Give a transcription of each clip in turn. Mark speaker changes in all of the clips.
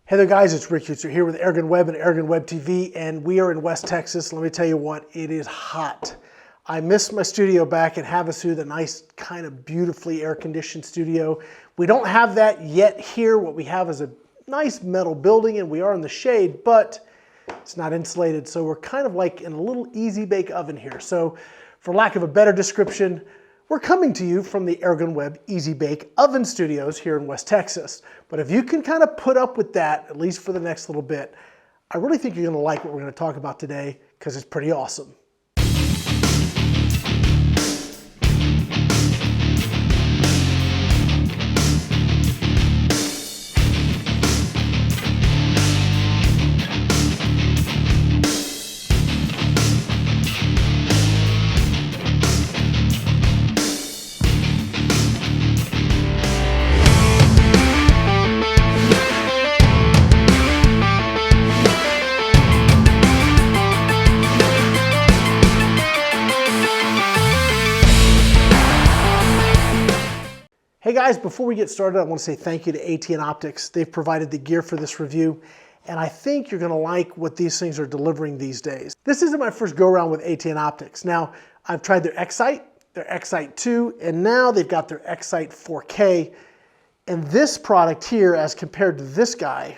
Speaker 1: Hey there guys, it's Winchester here with AirgunWeb and AirgunWTV, and we are in West Texas. Let me tell you what, it is hot. I missed my studio back in Havasu, the nice kind of beautifully air-conditioned studio. We don't have that yet here. What we have is a nice metal building and we are in the shade, but it's not insulated. So we're kind of like in a little easy bake oven here. So for lack of a better description, we're coming to you from the AirgunWeb Easy Bake Oven Studios here in West Texas. But if you can kind of put up with that, at least for the next little bit, I really think you're going to like what we're going to talk about today because it's pretty awesome. Hey guys, before we get started, I want to say thank you to ATN Optics. They've provided the gear for this review, and I think you're going to like what these things are delivering these days. This isn't my first go-around with ATN Optics. Now, I've tried their X-Sight, their X-Sight 2, and now they've got their X-Sight 4K. And this product here, as compared to this guy,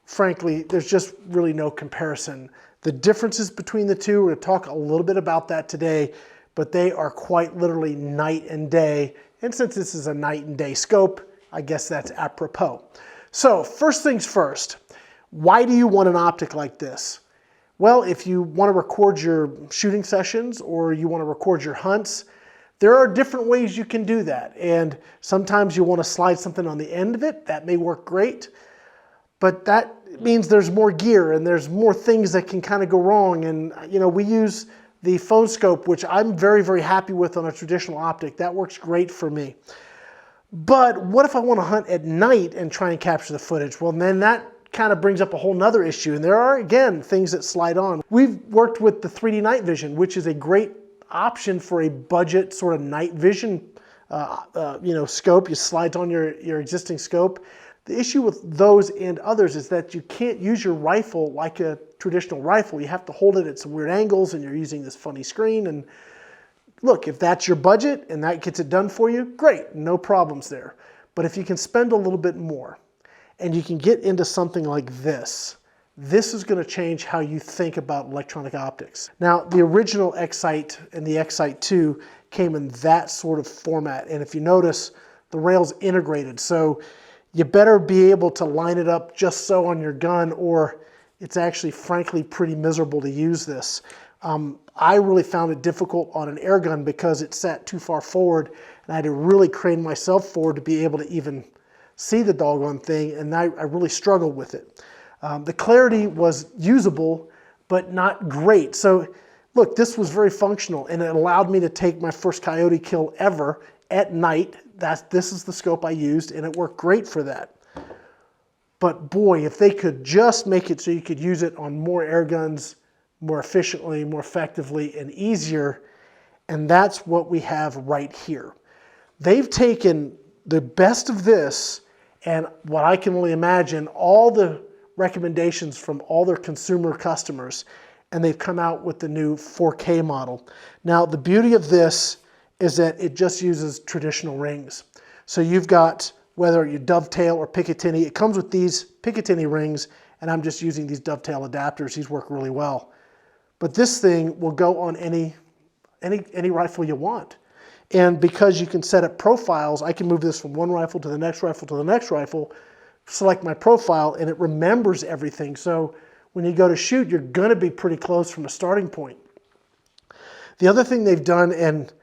Speaker 1: frankly, there's just really no comparison. The differences between the two, we're going to talk a little bit about that today, but they are quite literally night and day. And since this is a night and day scope, I guess that's apropos. So first things first, why do you want an optic like this? Well, if you want to record your shooting sessions or you want to record your hunts, there are different ways you can do that. And sometimes you want to slide something on the end of it. That may work great, but that means there's more gear and there's more things that can kind of go wrong. And you know, we use the PhoneSkope, which I'm very, very happy with on a traditional optic. That works great for me. But what if I want to hunt at night and try and capture the footage? Well, then that kind of brings up a whole nother issue. And there are, again, things that slide on. We've worked with the 3D night vision, which is a great option for a budget sort of night vision scope. You slide on your existing scope. The issue with those and others is that you can't use your rifle like a traditional rifle. You have to hold it at some weird angles and you're using this funny screen. And look, if that's your budget and that gets it done for you, great, no problems there. But if you can spend a little bit more and you can get into something like this, this is going to change how you think about electronic optics. Now, the original X-Sight and the X-Sight 2 came in that sort of format. And if you notice, the rail's integrated. So you better be able to line it up just so on your gun, or it's actually, frankly, pretty miserable to use this. I really found it difficult on an air gun because it sat too far forward, and I had to really crane myself forward to be able to even see the doggone thing, and I really struggled with it. The clarity was usable, but not great. So, look, this was very functional, and it allowed me to take my first coyote kill ever at night. This is the scope I used, and it worked great for that. But boy, if they could just make it so you could use it on more air guns more efficiently, more effectively, and easier, and that's what we have right here. They've taken the best of this and what I can only imagine, all the recommendations from all their consumer customers, and they've come out with the new 4K model. Now, the beauty of this is that it just uses traditional rings. So you've got, whether you dovetail or Picatinny, it comes with these Picatinny rings, and I'm just using these dovetail adapters. These work really well. But this thing will go on any rifle you want. And because you can set up profiles, I can move this from one rifle to the next rifle to the next rifle, select my profile, and it remembers everything. So when you go to shoot, you're going to be pretty close from a starting point. The other thing they've done, and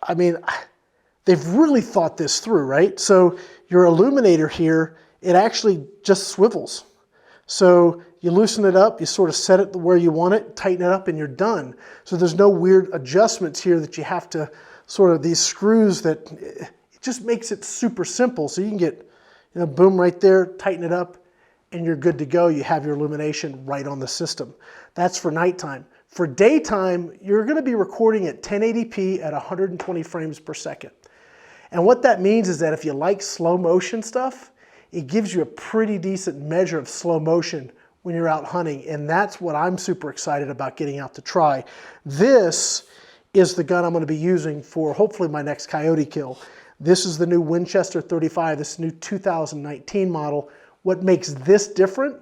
Speaker 1: I mean, they've really thought this through, right? So your illuminator here, it actually just swivels. So you loosen it up, you sort of set it where you want it, tighten it up, and you're done. So there's no weird adjustments here that you have to sort of, these screws that, it just makes it super simple. So you can get, you know, boom right there, tighten it up, and you're good to go. You have your illumination right on the system. That's for nighttime. For daytime, you're going to be recording at 1080p at 120 frames per second. And what that means is that if you like slow motion stuff, it gives you a pretty decent measure of slow motion when you're out hunting, and that's what I'm super excited about getting out to try. This is the gun I'm going to be using for hopefully my next coyote kill. This is the new Winchester 35, this new 2019 model. What makes this different?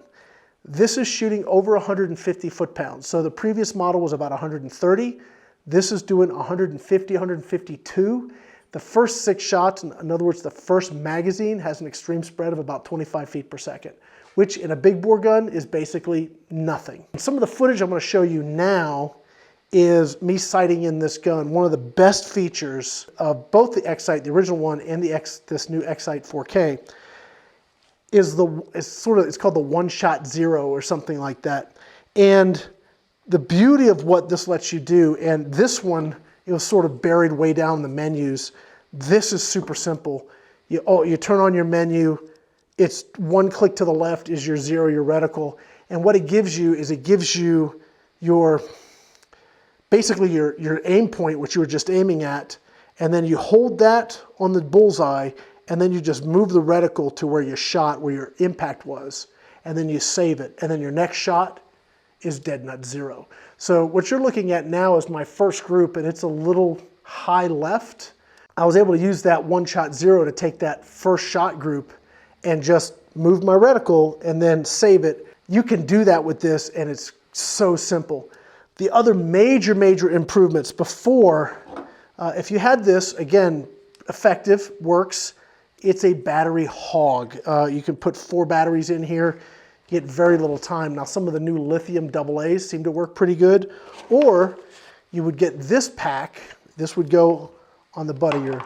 Speaker 1: This is shooting over 150 foot-pounds. So the previous model was about 130. This is doing 150, 152. The first 6 shots, in other words, the first magazine, has an extreme spread of about 25 feet per second, which in a big bore gun is basically nothing. Some of the footage I'm going to show you now is me sighting in this gun. One of the best features of both the X-Sight, the original one, and this new X-Sight 4K is it's called the one-shot zero or something like that. And the beauty of what this lets you do, and this one, it was sort of buried way down in the menus. This is super simple. You turn on your menu, it's one click to the left is your zero, your reticle. And what it gives you is it gives you basically your aim point, which you were just aiming at, and then you hold that on the bullseye, and then you just move the reticle to where you shot, where your impact was, and then you save it. And then your next shot is dead nut zero. So what you're looking at now is my first group, and it's a little high left. I was able to use that one-shot zero to take that first shot group and just move my reticle and then save it. You can do that with this, and it's so simple. The other major improvements before, if you had this, again, effective, works, it's a battery hog. You can put 4 batteries in here, get very little time. Now some of the new lithium AA's seem to work pretty good. Or you would get this pack, this would go on the butt of your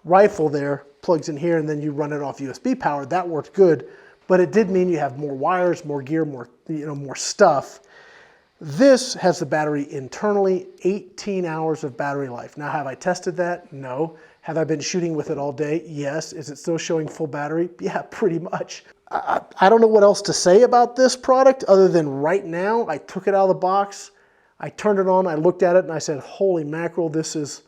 Speaker 1: rifle there, plugs in here, and then you run it off USB power. That worked good, but it did mean you have more wires, more gear, more stuff. This has the battery internally, 18 hours of battery life. Now, have I tested that? No. Have I been shooting with it all day? Yes. Is it still showing full battery? Yeah, pretty much. I don't know what else to say about this product other than right now, I took it out of the box, I turned it on, I looked at it, and I said, holy mackerel, this is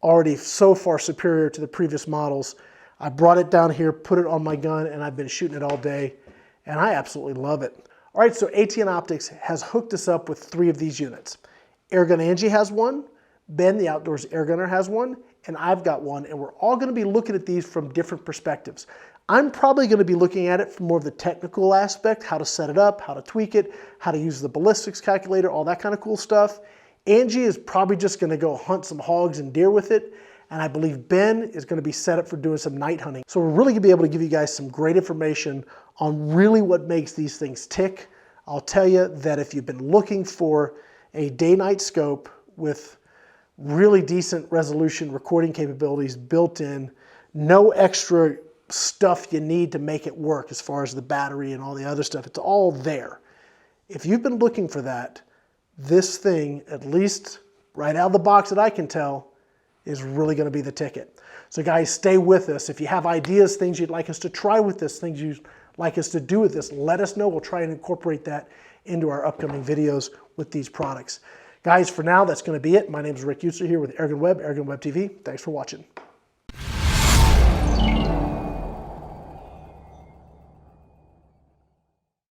Speaker 1: already so far superior to the previous models. I brought it down here, put it on my gun, and I've been shooting it all day, and I absolutely love it. All right, so ATN Optics has hooked us up with 3 of these units. Airgun Angie has one, Ben, the Outdoors Airgunner, has one, and I've got one, and we're all going to be looking at these from different perspectives. I'm probably going to be looking at it from more of the technical aspect, how to set it up, how to tweak it, how to use the ballistics calculator, all that kind of cool stuff. Angie is probably just going to go hunt some hogs and deer with it, and I believe Ben is going to be set up for doing some night hunting. So we're really going to be able to give you guys some great information on really what makes these things tick. I'll tell you that if you've been looking for a day-night scope with really decent resolution recording capabilities built in, no extra stuff you need to make it work as far as the battery and all the other stuff, it's all there. If you've been looking for that, this thing, at least right out of the box that I can tell, is really going to be the ticket. So guys, stay with us. If you have ideas, things you'd like us to try with this, things you'd like us to do with this, let us know. We'll try and incorporate that into our upcoming videos with these products. Guys, for now, that's going to be it. My name is Rick Eutzer here with AirgunWeb, AirgunWeb TV. Thanks for watching.